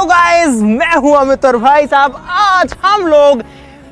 Guys, मैं हूं अमित और भाई साहब आज हम लोग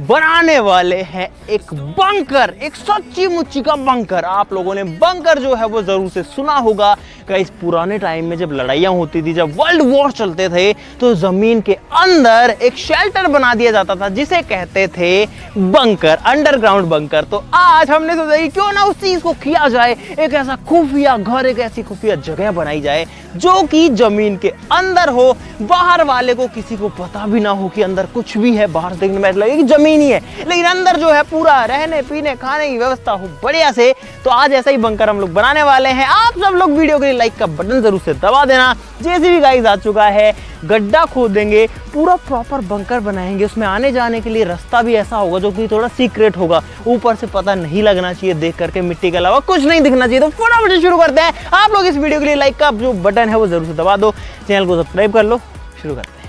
बनाने वाले हैं एक बंकर, एक सच्ची मुच्ची का बंकर। आप लोगों ने बंकर जो है वो जरूर से सुना होगा। गाइस, पुराने टाइम में जब लड़ाइयाँ होती थी, जब वर्ल्ड वॉर चलते थे, तो जमीन के अंदर एक शेल्टर बना दिया जाता था जिसे कहते थे बंकर, अंडरग्राउंड बंकर। तो आज हमने सोचा कि क्यों ना उस चीज को किया जाए, एक ऐसा खुफिया घर, एक ऐसी खुफिया जगह बनाई जाए जो कि जमीन के अंदर हो, बाहर वाले को किसी को पता भी ना हो कि अंदर कुछ भी है। बाहर देखने में लगे कि जमीन ही है, लेकिन अंदर जो है पूरा रहने पीने खाने की व्यवस्था हो बढ़िया से। तो आज ऐसा ही बंकर हम लोग बनाने वाले हैं। आप सब लोग वीडियो के लिए लाइक का बटन जरूर से दबा देना। जैसे भी गाइस आ चुका है, गड्ढा खोदेंगे, पूरा प्रॉपर बंकर बनाएंगे। उसमें आने जाने के लिए रास्ता भी ऐसा होगा जो कि थोड़ा सीक्रेट होगा, ऊपर से पता नहीं लगना चाहिए, देख करके मिट्टी के अलावा कुछ नहीं दिखना चाहिए। तो फटाफट से शुरू करते हैं। आप लोग इस वीडियो के लिए लाइक का जो बटन है वो जरूर से दबा दो, चैनल को सब्सक्राइब कर लो। शुरू करते हैं।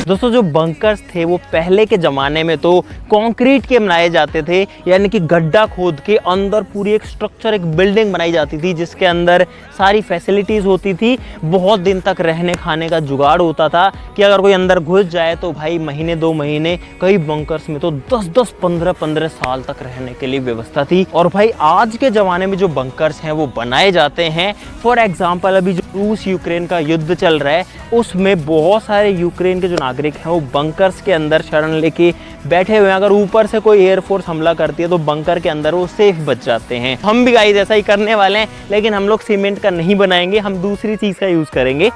दोस्तों, जो बंकर्स थे वो पहले के ज़माने में तो कंक्रीट के बनाए जाते थे, यानी कि गड्ढा खोद के अंदर पूरी एक स्ट्रक्चर, एक बिल्डिंग बनाई जाती थी जिसके अंदर सारी फैसिलिटीज़ होती थी। बहुत दिन तक रहने खाने का जुगाड़ होता था कि अगर कोई अंदर घुस जाए तो भाई महीने 2 महीने, कई बंकर्स में तो 10-10, 15-15 साल तक रहने के लिए व्यवस्था थी। और भाई आज के ज़माने में जो बंकर्स हैं वो बनाए जाते हैं। फॉर एग्जाम्पल, अभी जो रूस यूक्रेन का युद्ध चल रहा है उसमें बहुत सारे यूक्रेन के जो नागरिक हैं वो बंकर्स के अंदर शरण लेके बैठे हुए हैं। अगर ऊपर से कोई एयरफोर्स हमला करती है तो बंकर के अंदर वो सेफ बच जाते हैं। हम भी गाइस ऐसा ही करने वाले हैं, लेकिन हम लोग सीमेंट का नहीं बनाएंगे, हम दूसरी चीज का यूज करेंगे।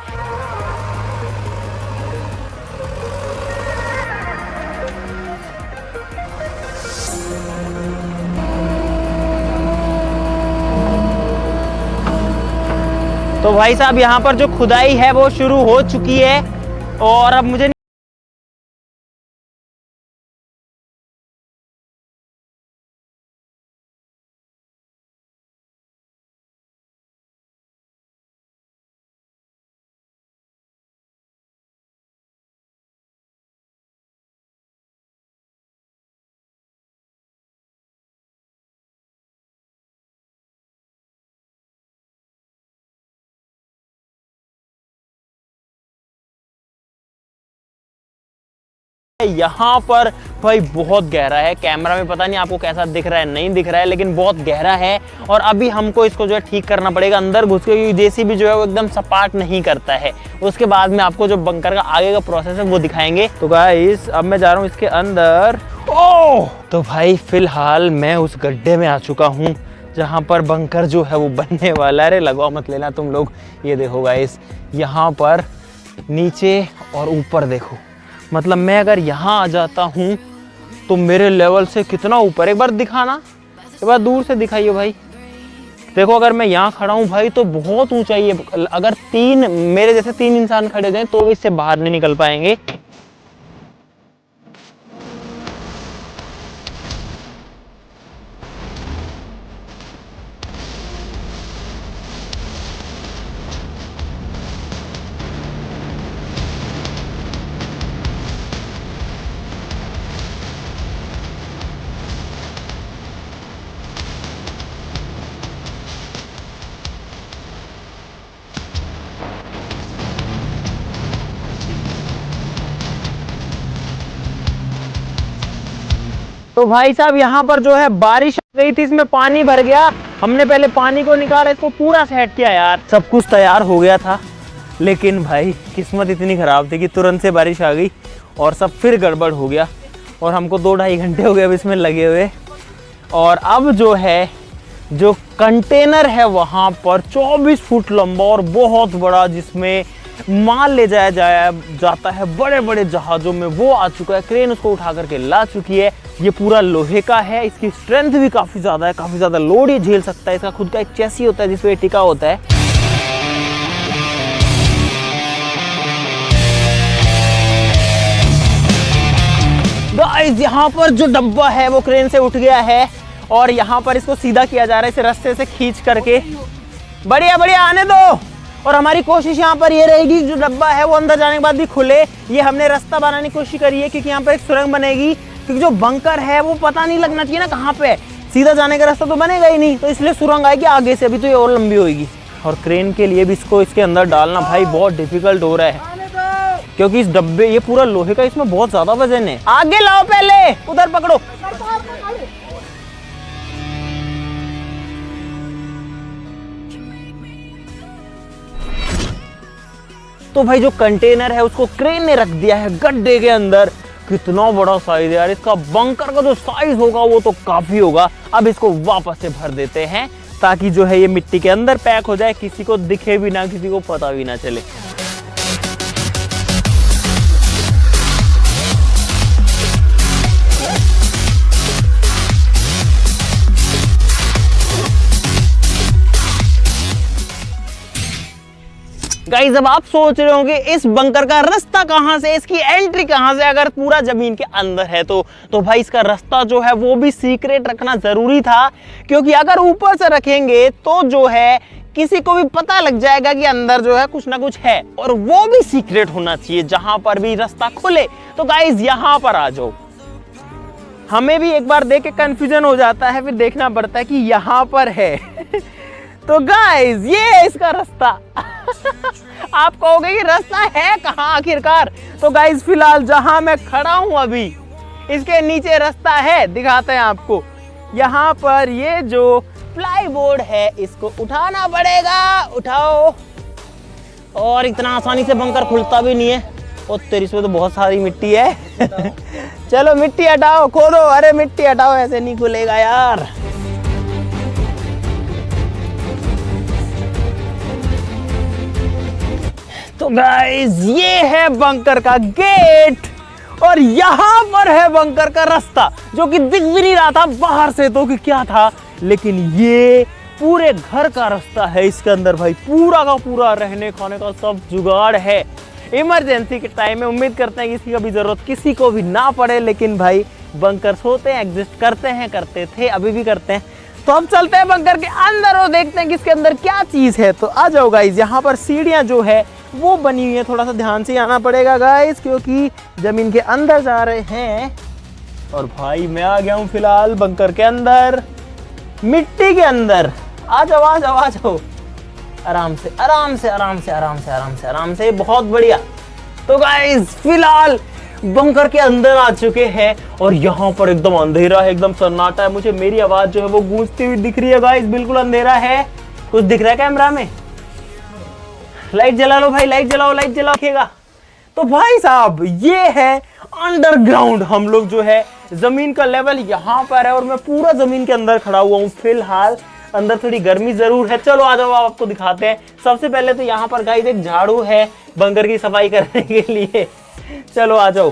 तो भाई साहब, यहाँ पर जो खुदाई है वो शुरू हो चुकी है और अब मुझे यहाँ पर भाई बहुत गहरा है। कैमरा में पता नहीं आपको कैसा दिख रहा है, नहीं दिख रहा है, लेकिन बहुत गहरा है। और अभी हमको इसको जो है ठीक करना पड़ेगा अंदर घुस के, क्योंकि जेसीबी जो है वो एकदम सपाट नहीं करता है। उसके बाद में आपको जो बंकर का आगे का प्रोसेस है वो दिखाएंगे। तो गाइस, अब मैं जा रहा हूँ इसके अंदर। ओह, तो भाई फिलहाल मैं उस गड्ढे में आ चुका हूँ जहाँ पर बंकर जो है वो बनने वाला है। अरे लगवा मत लेना तुम लोग। ये देखो गाइस, यहाँ पर नीचे और ऊपर देखो, मतलब मैं अगर यहाँ आ जाता हूँ तो मेरे लेवल से कितना ऊपर, एक बार दिखाना, एक बार दूर से दिखाइए भाई। देखो, अगर मैं यहाँ खड़ा हूँ भाई तो बहुत ऊंचाई है। अगर मेरे जैसे 3 इंसान खड़े हो जाएं तो इससे बाहर नहीं निकल पाएंगे। तो भाई साहब, यहाँ पर जो है बारिश आ गई थी, इसमें पानी भर गया। हमने पहले पानी को निकाला, इसको पूरा सेट किया यार। सब कुछ तैयार हो गया था, लेकिन भाई किस्मत इतनी खराब थी कि तुरंत से बारिश आ गई और सब फिर गड़बड़ हो गया। और हमको 2-2.5 घंटे हो गए अब इसमें लगे हुए। और अब जो है, जो कंटेनर है वहाँ पर 24 फुट लंबा और बहुत बड़ा, जिसमें माल ले जाया जाता है बड़े बड़े जहाज़ों में, वो आ चुका है। क्रेन उसको उठा करके ला चुकी है। ये पूरा लोहे का है, इसकी स्ट्रेंथ भी काफ़ी ज़्यादा है, काफ़ी ज़्यादा लोड ये झेल सकता है। इसका खुद का एक चैसी होता है जिस पे टिका होता है। गाइस, यहाँ पर जो डब्बा है वो क्रेन से उठ गया है और यहाँ पर इसको सीधा किया जा रहा है, इसे रास्ते से खींच करके। बढ़िया बढ़िया, आने दो। और हमारी कोशिश यहाँ पर ये रहेगी जो डब्बा है वो अंदर जाने के बाद भी खुले। ये हमने रास्ता बनाने की कोशिश करी है, क्योंकि यहाँ पर एक सुरंग बनेगी, क्योंकि जो बंकर है वो पता नहीं लगना चाहिए ना कहाँ पे। सीधा जाने का रास्ता तो बनेगा ही नहीं, तो इसलिए सुरंग आएगी आगे से, अभी तो ये और लंबी होगी। और क्रेन के लिए भी इसको इसके अंदर डालना भाई बहुत डिफिकल्ट हो रहा है, क्योंकि इस डब्बे ये पूरा लोहे का, इसमें बहुत ज्यादा वजन है। आगे लाओ, पहले उधर पकड़ो। तो भाई जो कंटेनर है उसको क्रेन ने रख दिया है गड्ढे के अंदर। कितना बड़ा साइज है यार इसका, बंकर का जो साइज होगा वो तो काफी होगा। अब इसको वापस से भर देते हैं ताकि जो है ये मिट्टी के अंदर पैक हो जाए, किसी को दिखे भी ना, किसी को पता भी ना चले। गाइस अब आप सोच रहे होंगे इस बंकर का रास्ता कहां से, इसकी एंट्री कहां से, अगर पूरा जमीन के अंदर है तो भाई इसका रास्ता जो है वो भी सीक्रेट रखना जरूरी था, क्योंकि अगर ऊपर से रखेंगे तो जो है किसी को भी पता लग जाएगा कि अंदर जो है कुछ ना कुछ है, और वो भी सीक्रेट होना चाहिए जहां पर भी रास्ता खुले। तो गाइस यहां पर आ जाओ। हमें भी एक बार देख के कंफ्यूजन हो जाता है, फिर देखना पड़ता है कि यहां पर है। तो गाइस ये है इसका रास्ता। आप कहोगे कि रास्ता है कहां आखिरकार, तो गाइस फिलहाल जहां मैं खड़ा हूं अभी इसके नीचे रास्ता है, दिखाते हैं आपको। यहाँ पर ये जो प्लाई बोर्ड है इसको उठाना पड़ेगा, उठाओ। और इतना आसानी से बंकर खुलता भी नहीं है, और तेरी इसमें तो बहुत सारी मिट्टी है। चलो मिट्टी हटाओ, खोदो, अरे मिट्टी हटाओ, ऐसे नहीं खुलेगा यार। तो गाइस ये है बंकर का गेट, और यहां पर है बंकर का रास्ता, जो कि दिख भी नहीं रहा था बाहर से तो कि क्या था, लेकिन ये पूरे घर का रास्ता है। इसके अंदर भाई पूरा का पूरा रहने खाने का सब जुगाड़ है। इमरजेंसी के टाइम में उम्मीद करते हैं किसी का भी जरूरत किसी को भी ना पड़े, लेकिन भाई बंकर्स होते हैं, एग्जिस्ट करते हैं, करते थे, अभी भी करते हैं। तो हम चलते हैं बंकर के अंदर और देखते हैं कि इसके अंदर क्या चीज है। तो आ जाओ गाइस, यहाँ पर सीढ़ियां जो है वो बनी हुई है, थोड़ा सा ध्यान से आना पड़ेगा गाइस, क्योंकि जमीन के अंदर जा रहे हैं। और भाई मैं आ गया हूँ फिलहाल बंकर के अंदर, मिट्टी के अंदर। आ जाओ आ जाओ आ जाओ, आराम से आराम से आराम से आराम से आराम से आराम से, बहुत बढ़िया। तो गाइस फिलहाल बंकर के अंदर आ चुके हैं, और यहाँ पर एकदम अंधेरा है, एकदम सन्नाटा है। मुझे मेरी आवाज जो है वो गूंजती हुई दिख रही है गाइस, बिल्कुल अंधेरा है। कुछ दिख रहा है कैमरा में? लाइट जला लो भाई, लाइट जलाओ, लाइट जलाओ, दिखेगा। तो भाई साहब ये है अंडरग्राउंड। हम लोग जो है जमीन का लेवल यहाँ पर है, और मैं पूरा जमीन के अंदर खड़ा हुआ हूँ फिलहाल। अंदर थोड़ी गर्मी जरूर है। चलो आ जाओ, आपको दिखाते हैं। सबसे पहले तो यहाँ पर गाइस एक झाड़ू है बंकर की सफाई करने के लिए। चलो आ जाओ।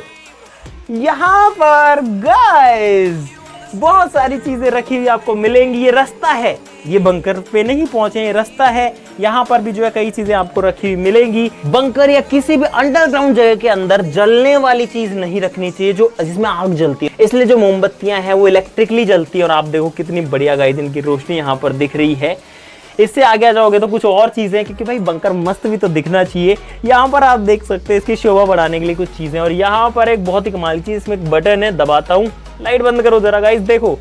यहाँ पर गाइस बहुत सारी चीजें रखी हुई आपको मिलेंगी। ये रास्ता है, ये बंकर पे नहीं पहुंचे, ये रास्ता है। यहाँ पर भी जो है कई चीजें आपको रखी हुई मिलेंगी। बंकर या किसी भी अंडरग्राउंड जगह के अंदर जलने वाली चीज नहीं रखनी चाहिए जो जिसमें आग जलती है, इसलिए जो मोमबत्तियां हैं वो इलेक्ट्रिकली जलती है। और आप देखो कितनी बढ़िया गाइस इनकी रोशनी यहाँ पर दिख रही है। इससे आगे आ जाओगे तो कुछ और चीजें, क्योंकि भाई बंकर मस्त भी तो दिखना चाहिए। यहाँ पर आप देख सकते हैं इसकी शोभा बढ़ाने के लिए कुछ चीजें। और यहाँ पर एक बहुत ही कमाल की चीज, इसमें एक बटन है, दबाता हूँ, लाइट बंद करो जरा गाइस, देखो।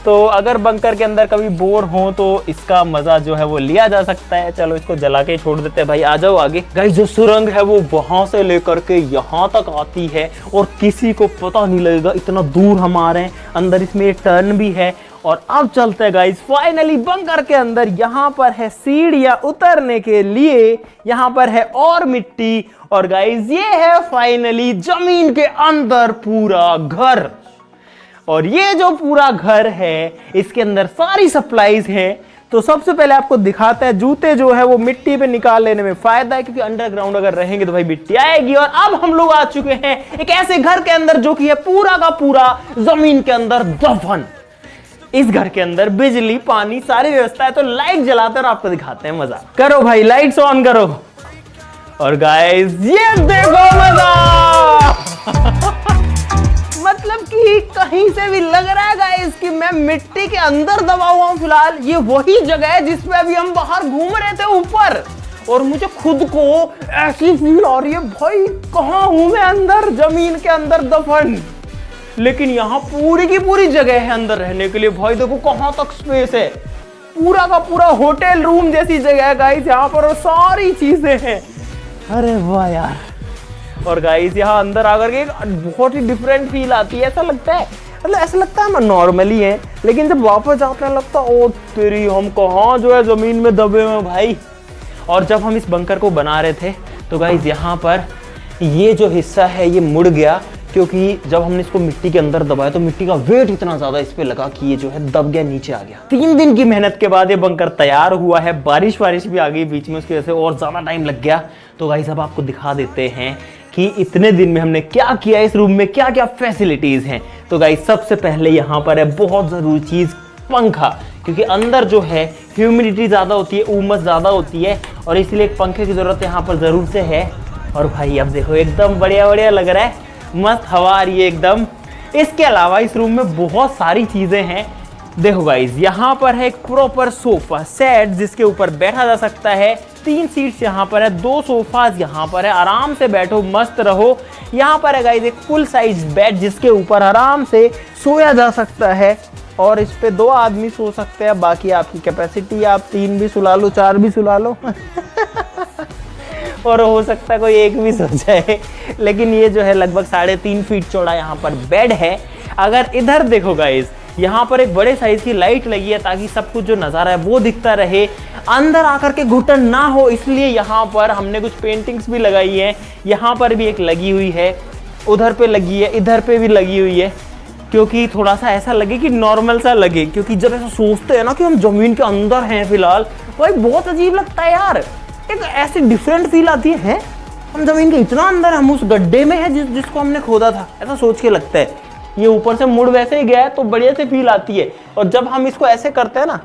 तो अगर बंकर के अंदर कभी बोर हो तो इसका मजा जो है वो लिया जा सकता है। चलो इसको जला के छोड़ देते हैं भाई, आ जाओ आगे। गाइस जो सुरंग है वो वहां से लेकर के यहाँ तक आती है, और किसी को पता नहीं लगेगा, इतना दूर हम आ रहे हैं। अंदर इसमें एक टर्न भी है। और अब चलते हैं गाइस फाइनली बंकर के अंदर। यहाँ पर है सीढ़ियां उतरने के लिए, यहाँ पर है और मिट्टी। और गाइस ये है फाइनली जमीन के अंदर पूरा घर। और ये जो पूरा घर है इसके अंदर सारी सप्लाईज हैं। तो सबसे पहले आपको दिखाता है, जूते जो है वो मिट्टी पे निकाल लेने में फायदा है, क्योंकि अंडरग्राउंड अगर रहेंगे तो भाई मिट्टी आएगी। और अब हम लोग आ चुके हैं एक ऐसे घर के अंदर जो कि है पूरा का पूरा जमीन के अंदर दफन। इस घर के अंदर बिजली पानी सारी व्यवस्था है। तो लाइट जलाते हैं और आपको दिखाते हैं मजा। करो भाई लाइट्स ऑन करो। और गाइस ये देखो मजा। मतलब कि कहीं से भी लग रहा है गाइस कि मैं मिट्टी के अंदर दबा हुआ हूं फिलहाल। ये वही जगह है जिसमें अभी हम बाहर घूम रहे थे ऊपर, और मुझे खुद को ऐसी फील आ रही है भाई कहां हूं मैं, अंदर जमीन के अंदर दफन। लेकिन यहाँ पूरी की पूरी जगह है अंदर रहने के लिए। भाई देखो कहाँ तक स्पेस है, पूरा का पूरा होटल रूम जैसी जगह है गाइस यहाँ पर, और सारी चीजें हैं। अरे वाह यार। और गाइस यहाँ अंदर आकर के बहुत ही डिफरेंट फील आती है। ऐसा लगता है, मतलब ऐसा लगता है हम नॉर्मली हैं, लेकिन जब वापस जाते हैं लगता है ओ तेरी हम कहाँ जो है जमीन में दबे हुए भाई। और जब हम इस बंकर को बना रहे थे तो गाइस यहाँ पर ये जो हिस्सा है ये मुड़ गया, क्योंकि जब हमने इसको मिट्टी के अंदर दबाया तो मिट्टी का वेट इतना ज्यादा इस पे लगा कि ये जो है दब गया, नीचे आ गया। 3 दिन की मेहनत के बाद ये बंकर तैयार हुआ है। बारिश भी आ गई बीच में, उसकी वजह से और ज्यादा टाइम लग गया। तो गाइस अब आपको दिखा देते हैं कि इतने दिन में हमने क्या किया, इस रूम में क्या क्या फैसिलिटीज हैं। तो गाइस सबसे पहले यहाँ पर है बहुत जरूरी चीज, पंखा, क्योंकि अंदर जो है ह्यूमिडिटी ज्यादा होती है, उमस ज्यादा होती है, और इसलिए एक पंखे की जरूरत यहाँ पर जरूर से है। और भाई अब देखो एकदम बढ़िया बढ़िया लग रहा है, मस्त हवा आ रही है एकदम। इसके अलावा इस रूम में बहुत सारी चीजें हैं। देखो गाइस यहाँ पर है एक प्रॉपर सोफा सेट जिसके ऊपर बैठा जा सकता है। 3 सीट्स यहाँ पर है, 2 सोफाज यहाँ पर है, आराम से बैठो मस्त रहो। यहाँ पर है गाइस एक फुल साइज बेड जिसके ऊपर आराम से सोया जा सकता है, और इस पे 2 आदमी सो सकते हैं। बाकी आपकी कैपेसिटी, आप 3 भी सुला लो, 4 भी सुला लो और हो सकता है कोई एक भी सो जाए। लेकिन ये जो है लगभग 3.5 फीट चौड़ा यहाँ पर बेड है। अगर इधर देखो गाइस यहाँ पर एक बड़े साइज की लाइट लगी है ताकि सब कुछ जो नज़ारा है वो दिखता रहे, अंदर आकर के घुटन ना हो, इसलिए यहाँ पर हमने कुछ पेंटिंग्स भी लगाई है। यहाँ पर भी एक लगी हुई है, उधर पे लगी है, इधर पे भी लगी हुई है, क्योंकि थोड़ा सा ऐसा लगे कि नॉर्मल सा लगे। क्योंकि जब ऐसा सोचते हैं ना कि हम जमीन के अंदर हैं फिलहाल, भाई बहुत अजीब लगता है यार, एक ऐसी डिफरेंट फील आती है हम जमीन के इतना अंदर, हम उस गड्ढे में है जिसको हमने खोदा था, ऐसा सोच के लगता है। ये ऊपर से मुड़ वैसे ही गया है तो बढ़िया से फील आती है। और जब हम इसको ऐसे करते हैं ना,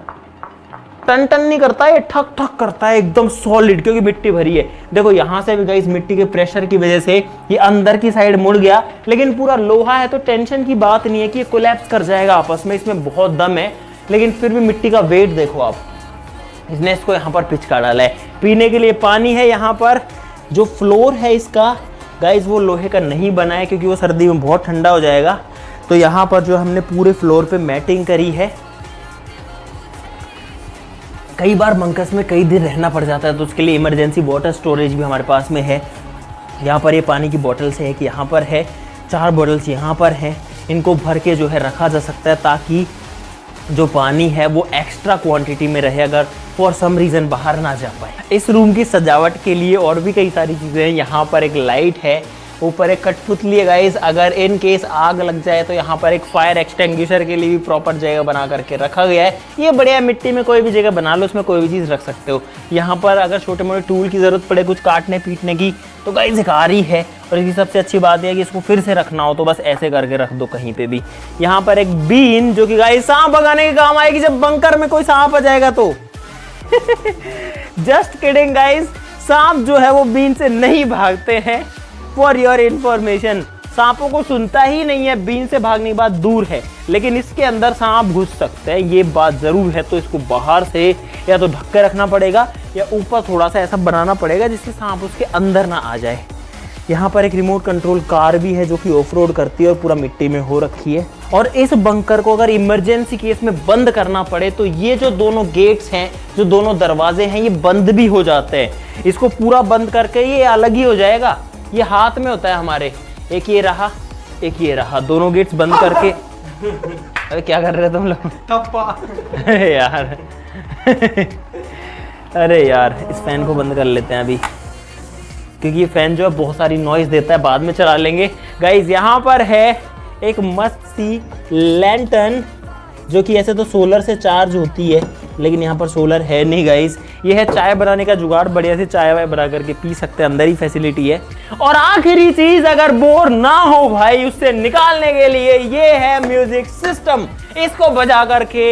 टन टन नहीं करता है, ठक ठक करता है एकदम सॉलिड, क्योंकि मिट्टी भरी है। देखो यहाँ से भी गाइस मिट्टी के प्रेशर की वजह से ये अंदर की साइड मुड़ गया, लेकिन पूरा लोहा है तो टेंशन की बात नहीं है कि ये कोलैप्स कर जाएगा आपस में, इसमें बहुत दम है। लेकिन फिर भी मिट्टी का वेट देखो आप, इसने इसको यहाँ पर पिचका डाला है। पीने के लिए पानी है यहाँ पर। जो फ्लोर है इसका गाइस वो लोहे का नहीं बना है, क्योंकि वो सर्दी में बहुत ठंडा हो जाएगा। तो यहाँ पर जो हमने पूरे फ्लोर पे मैटिंग करी है। कई बार बंकर्स में कई दिन रहना पड़ जाता है, तो उसके लिए इमरजेंसी वाटर स्टोरेज भी हमारे पास में है। यहाँ पर ये पानी की बॉटल्स है कि यहाँ पर है, 4 बॉटल्स यहाँ पर हैं, इनको भर के जो है रखा जा सकता है ताकि जो पानी है वो एक्स्ट्रा क्वांटिटी में रहे, अगर फॉर सम रीज़न बाहर ना जा पाए। इस रूम की सजावट के लिए और भी कई सारी चीज़ें हैं। यहाँ पर एक लाइट है, ऊपर एक कठपुतली है गाइस, अगर इन केस आग लग जाए तो यहाँ पर एक फायर एक्सटिंग्विशर के लिए भी प्रॉपर जगह बना करके रखा गया है। ये बढ़िया, मिट्टी में कोई भी जगह बना लो, उसमें कोई भी चीज़ रख सकते हो। यहाँ पर अगर छोटे मोटे टूल की ज़रूरत पड़े कुछ काटने पीटने की तो गाइस एक आ रही है। और इसकी सबसे अच्छी बात है कि इसको फिर से रखना हो तो बस ऐसे करके रख दो कहीं पे भी। यहाँ पर एक बीन जो कि गाइस सांप भगाने के काम आएगी जब बंकर में कोई सांप आ जाएगा तो जस्ट किडिंग गाइस, सांप जो है वो बीन से नहीं भागते हैं, फॉर योर इंफॉर्मेशन। सांपों को सुनता ही नहीं है, बीन से भागने की बात दूर है, लेकिन इसके अंदर सांप घुस सकते हैं, ये बात जरूर है। तो इसको बाहर से या तो ढक के रखना पड़ेगा या ऊपर थोड़ा सा ऐसा बनाना पड़ेगा जिससे सांप उसके अंदर ना आ जाए। यहाँ पर एक रिमोट कंट्रोल कार भी है जो कि ऑफ रोड करती है और पूरा मिट्टी में हो रखी है। और इस बंकर को अगर इमरजेंसी केस में बंद करना पड़े तो ये जो दोनों गेट्स हैं, जो दोनों दरवाजे हैं, ये बंद भी हो जाते हैं। इसको पूरा बंद करके ये अलग ही हो जाएगा। ये हाथ में होता है हमारे, एक ये रहा, एक ये रहा, दोनों गेट्स बंद करके अरे क्या कर रहे हो तुम लोग? अरे यार अरे यार, इस फैन को बंद कर लेते हैं अभी, क्योंकि ये फैन जो है बहुत सारी नॉइज देता है, बाद में चला लेंगे। गाइज यहाँ पर है एक मस्त सी लैंटर्न जो कि ऐसे तो सोलर से चार्ज होती है, लेकिन यहाँ पर सोलर है नहीं गाइज। ये है चाय बनाने का जुगाड़, बढ़िया से चाय वाय बना करके पी सकते हैं, अंदर ही फैसिलिटी है। और आखिरी चीज, अगर बोर ना हो भाई उससे निकालने के लिए, ये है म्यूजिक सिस्टम। इसको बजा करके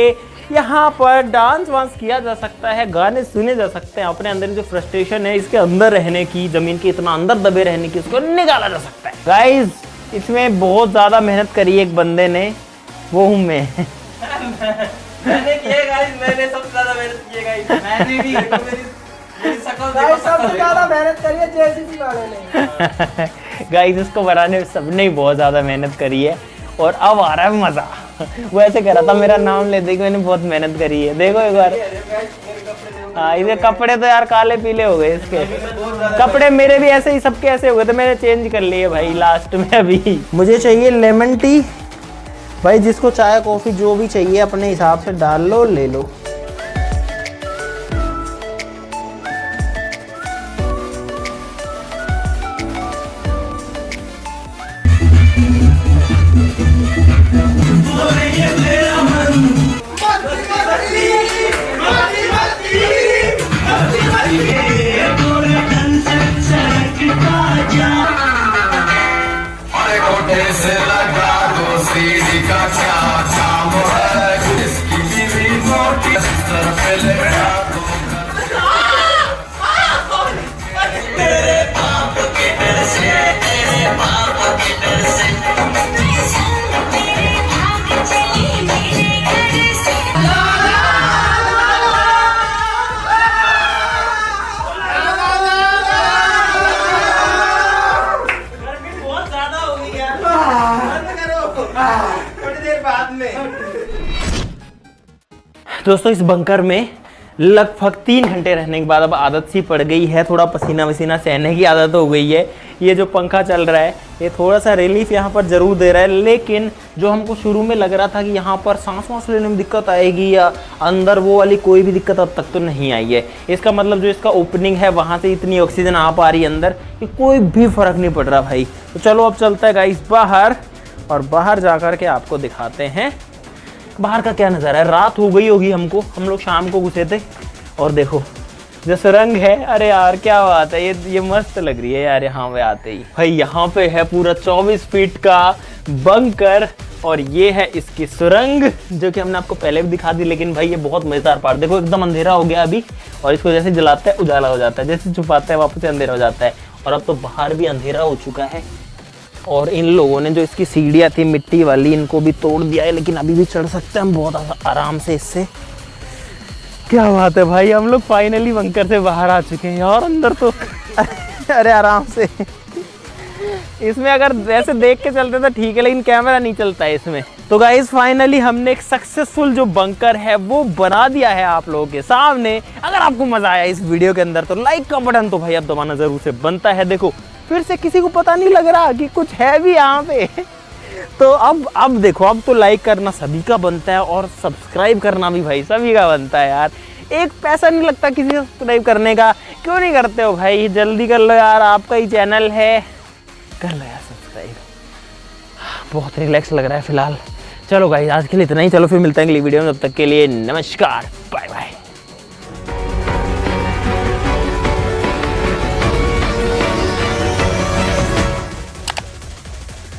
यहाँ पर डांस वांस किया जा सकता है, गाने सुने जा सकते हैं, अपने अंदर जो फ्रस्ट्रेशन है इसके अंदर रहने की, जमीन के इतना अंदर दबे रहने की, उसको निकाला जा सकता है। गाइज इसमें बहुत ज्यादा मेहनत करी एक बंदे ने, वो हूँ मैं। मैंने किया गाइस, मैंने सबसे ज्यादा मेहनत की है गाइस। मैंने भी मेरी शक्ल देखो, सबसे ज्यादा मेहनत करी है जेसीबी वाले ने। गाइस इसको बनाने में सबने ही बहुत ज़्यादा मेहनत करी है। और अब आ रहा है मजा। वो ऐसे कह रहा था मेरा नाम ले दे, मैंने बहुत मेहनत करी है। देखो एक बार, हाँ इधर कपड़े तो यार काले पीले हो गए इसके। कपड़े मेरे भी ऐसे ही, सबके ऐसे हो गए थे, मैंने चेंज कर लिए भाई लास्ट में। अभी मुझे चाहिए लेमन टी भाई, जिसको चाय कॉफी जो भी चाहिए अपने हिसाब से डाल लो, ले लो। दोस्तों इस बंकर में लगभग 3 घंटे रहने के बाद अब आदत सी पड़ गई है, थोड़ा पसीना वसीना सहने की आदत हो गई है। ये जो पंखा चल रहा है ये थोड़ा सा रिलीफ यहाँ पर ज़रूर दे रहा है, लेकिन जो हमको शुरू में लग रहा था कि यहाँ पर सांस वांस लेने में दिक्कत आएगी या अंदर, वो वाली कोई भी दिक्कत अब तक तो नहीं आई है। इसका मतलब जो इसका ओपनिंग है वहाँ से इतनी ऑक्सीजन आ पा रही है अंदर कि कोई भी फ़र्क नहीं पड़ रहा भाई। तो चलो अब चलता है गाइस बाहर, और बाहर जा कर के आपको दिखाते हैं बाहर का क्या नज़ारा है। रात हो गई होगी हमको, हम लोग शाम को घुसे थे, और देखो जो सुरंग है, अरे यार क्या बात है, ये मस्त लग रही है यार। यहाँ पे आते ही भाई यहाँ पे है पूरा 24 फीट का बंकर, और ये है इसकी सुरंग जो कि हमने आपको पहले भी दिखा दी। लेकिन भाई ये बहुत मजेदार पार्ट, देखो एकदम अंधेरा हो गया अभी, और इसको जैसे जलाते हैं उजाला हो जाता है, जैसे छुपाते हैं वापस से अंधेरा हो जाता है। और अब तो बाहर भी अंधेरा हो चुका है, और इन लोगों ने जो इसकी सीढ़ियाँ थी मिट्टी वाली, इनको भी तोड़ दिया है, लेकिन अभी भी चढ़ सकते हैं हम बहुत आराम से इससे। क्या बात है भाई, हम लोग फाइनली बंकर से बाहर आ चुके हैं यार। अंदर तो अरे आराम से, इसमें अगर वैसे देख के चलते तो ठीक है, लेकिन कैमरा नहीं चलता है इसमें। तो गाइस फाइनली हमने एक सक्सेसफुल जो बंकर है वो बना दिया है आप लोगों के सामने। अगर आपको मजा आया इस वीडियो के अंदर तो लाइक का बटन तो भाई अब दबाना जरूर से बनता है। देखो फिर से किसी को पता नहीं लग रहा कि कुछ है भी यहाँ पे। तो अब देखो, अब तो लाइक करना सभी का बनता है, और सब्सक्राइब करना भी भाई सभी का बनता है यार। एक पैसा नहीं लगता किसी को सब्सक्राइब करने का, क्यों नहीं करते हो भाई? जल्दी कर लो यार, आपका ही चैनल है, कर लो यार सब्सक्राइब। बहुत रिलैक्स लग रहा है फिलहाल। चलो गाइस आज के लिए इतना ही, चलो फिर मिलते हैं अगली वीडियो में, तब तक के लिए नमस्कार।